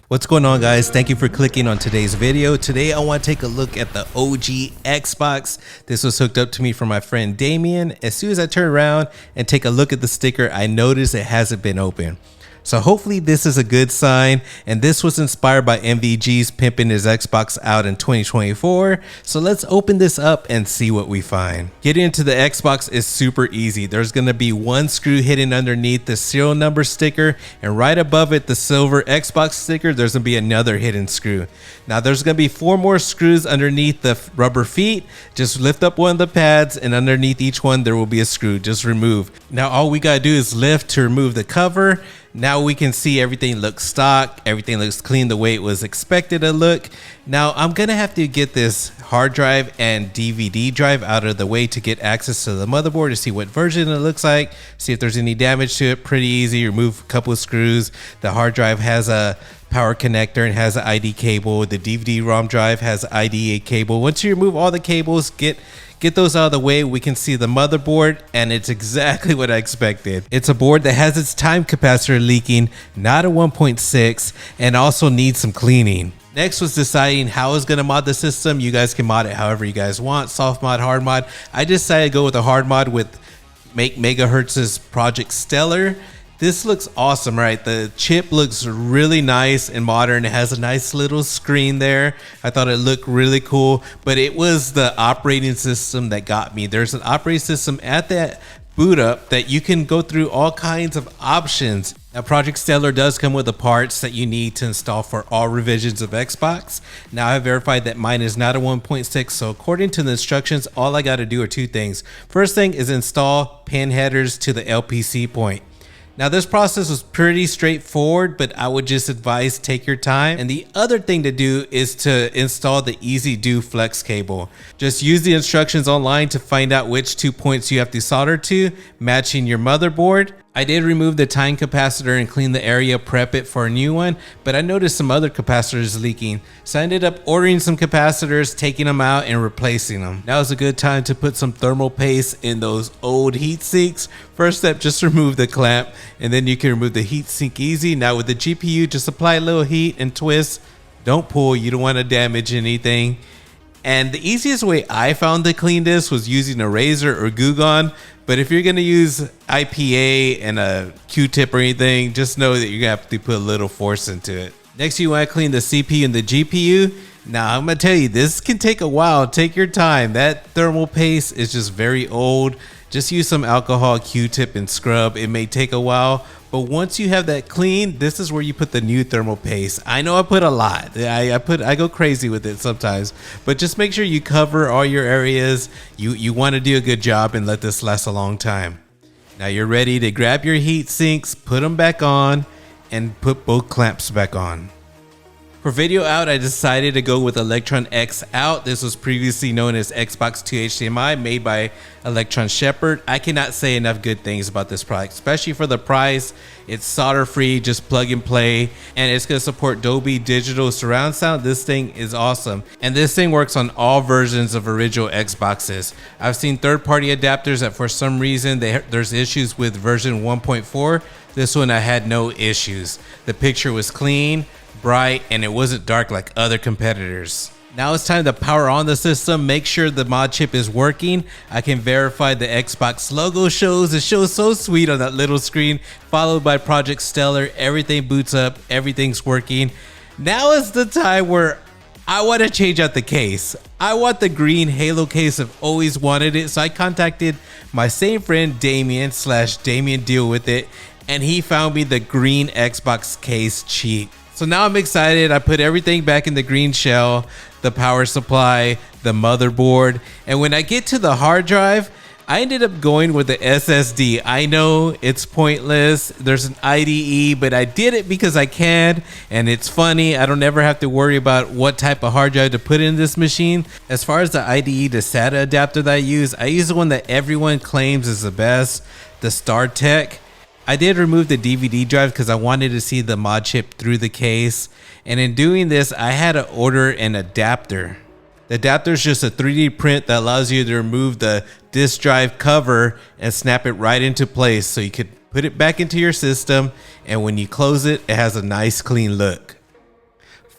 What's going on, guys? Thank you for clicking on today's video. Today I want to take a look at the OG Xbox. This was hooked up to me from my friend Damien. As soon as I turn around and take a look at the sticker, I notice it hasn't been opened. So hopefully this is a good sign, and this was inspired by MVG's Pimpin' his Xbox out in 2024. So let's open this up and see what we find. Getting into the Xbox is super easy. There's going to be one screw hidden underneath the serial number sticker, and right above it, the silver Xbox sticker, there's going to be another hidden screw. Now there's going to be 4 more screws underneath the rubber feet. Just lift up one of the pads, and underneath each one there will be a screw. Just remove. Now all we got to do is lift to remove the cover. Now we can see everything looks stock, everything looks clean the way it was expected to look. Now I'm gonna have to get this hard drive and DVD drive out of the way to get access to the motherboard to see what version it looks like, see if there's any damage to it. Pretty easy, remove a couple of screws. The hard drive has a power connector and has an ID cable. The DVD-ROM drive has an IDA cable. Once you remove all the cables, get those out of the way, we can see the motherboard, and it's exactly what I expected. It's a board that has its time capacitor leaking, not a 1.6, and also needs some cleaning. Next was deciding how I was going to mod the system. You guys can mod it however you guys want, soft mod, hard mod. I decided to go with a hard mod with Make Megahertz's Project Stellar. This looks awesome, right? The chip looks really nice and modern. It has a nice little screen there. I thought it looked really cool, but it was the operating system that got me. There's an operating system at that boot up that you can go through all kinds of options. Now, Project Stellar does come with the parts that you need to install for all revisions of Xbox. Now, I have verified that mine is not a 1.6, so according to the instructions, all I got to do are 2 things. First thing is install pin headers to the LPC point. Now this process was pretty straightforward, but I would just advise take your time. And the other thing to do is to install the Easy Do Flex cable. Just use the instructions online to find out which 2 points you have to solder to, matching your motherboard. I did remove the time capacitor and clean the area, prep it for a new one, but I noticed some other capacitors leaking. So I ended up ordering some capacitors, taking them out and replacing them. Now is a good time to put some thermal paste in those old heat sinks. First step, just remove the clamp, and then you can remove the heat sink easy. Now with the GPU, just apply a little heat and twist. Don't pull, you don't want to damage anything. And the easiest way I found to clean this was using a razor or Goo Gone. But if you're going to use IPA and a Q-tip or anything, just know that you're going to have to put a little force into it. Next, you want to clean the CPU and the GPU. Now, I'm going to tell you, this can take a while. Take your time. That thermal paste is just very old. Just use some alcohol, Q-tip, and scrub. It may take a while, but once you have that clean, this is where you put the new thermal paste. I know I put a lot. I go crazy with it sometimes, but just make sure you cover all your areas. You want to do a good job and let this last a long time. Now you're ready to grab your heat sinks, put them back on, and put both clamps back on. For video out, I decided to go with Electron X Out. This was previously known as Xbox 2 HDMI, made by Electron Shepherd. I cannot say enough good things about this product, especially for the price. It's solder free, just plug and play, and it's going to support Dolby Digital surround sound. This thing is awesome, and this thing works on all versions of original Xboxes. I've seen third-party adapters that for some reason there's issues with version 1.4. This one I had no issues. The picture was clean, bright, and it wasn't dark like other competitors. Now it's time to power on the system. Make sure the mod chip is working. I can verify the Xbox logo shows. It shows so sweet on that little screen, followed by Project Stellar. Everything boots up, everything's working. Now is the time where I want to change out the case. I want the green Halo case. I've always wanted it, so I contacted my same friend Damien /Damien Deal With It, and he found me the green Xbox case cheap. So now I'm excited. I put everything back in the green shell, the power supply, the motherboard. And when I get to the hard drive, I ended up going with the SSD. I know it's pointless. There's an IDE, but I did it because I can. And it's funny. I don't ever have to worry about what type of hard drive to put in this machine. As far as the IDE to SATA adapter that I use the one that everyone claims is the best, the StarTech. I did remove the DVD drive because I wanted to see the mod chip through the case, and in doing this I had to order an adapter. The adapter is just a 3D print that allows you to remove the disk drive cover and snap it right into place so you could put it back into your system, and when you close it, it has a nice clean look.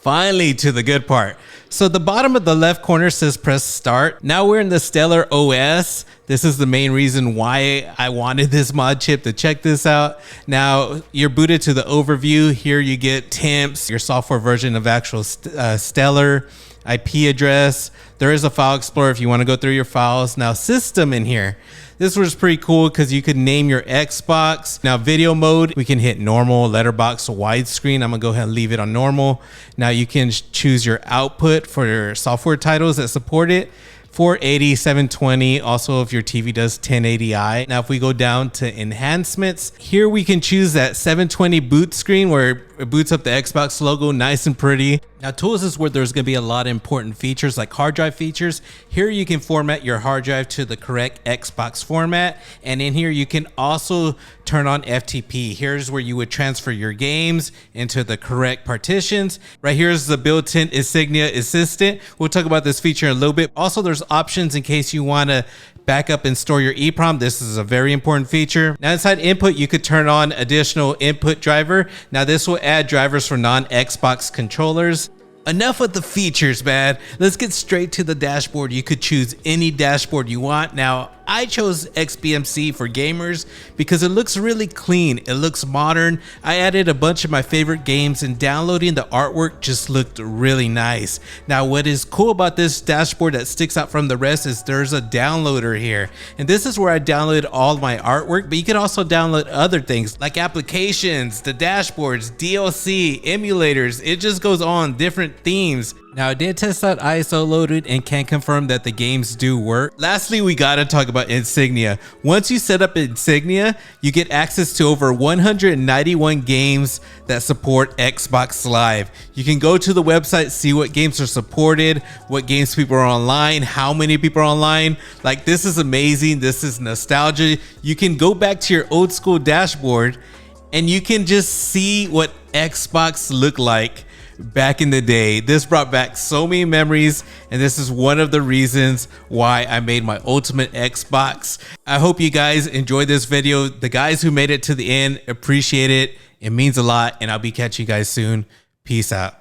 Finally to the good part. So the bottom of the left corner says press start. Now we're in the Stellar OS. This is the main reason why I wanted this mod chip to check this out. Now you're booted to the overview. Here you get temps, your software version of actual Stellar, IP address. There is a file explorer if you want to go through your files. Now system in here. This was pretty cool because you could name your Xbox. Now video mode, we can hit normal, letterbox, widescreen. I'm gonna go ahead and leave it on normal. Now you can choose your output for your software titles that support it. 480, 720. Also, if your TV does 1080i. Now, if we go down to enhancements, here we can choose that 720 boot screen where it boots up the Xbox logo nice and pretty. Now, tools is where there's going to be a lot of important features like hard drive features. Here you can format your hard drive to the correct Xbox format. And in here, you can also turn on FTP. Here's where you would transfer your games into the correct partitions. Right here is the built-in Insignia assistant. We'll talk about this feature in a little bit. Also, there's options in case you want to back up and store your EEPROM. This is a very important feature. Now inside input, you could turn on additional input driver. Now this will add drivers for non-Xbox controllers. Enough with the features, man. Let's get straight to the dashboard. You could choose any dashboard you want. Now, I chose XBMC for gamers because it looks really clean. It looks modern. I added a bunch of my favorite games and downloading the artwork just looked really nice. Now, what is cool about this dashboard that sticks out from the rest is there's a downloader here. And this is where I download all my artwork, but you can also download other things like applications, the dashboards, DLC, emulators. It just goes on, different themes. Now I did test out ISO loaded and can confirm that the games do work. Lastly, we gotta talk about Insignia. Once you set up Insignia, you get access to over 191 games that support Xbox Live. You can go to the website, see what games are supported, what games people are online, how many people are online. Like, this is amazing. This is nostalgia. You can go back to your old school dashboard and you can just see what Xbox looked like back in the day. This brought back so many memories, and this is one of the reasons why I made my ultimate Xbox. I hope you guys enjoyed this video. The guys who made it to the end, appreciate it. It means a lot, and I'll be catching you guys soon. Peace out.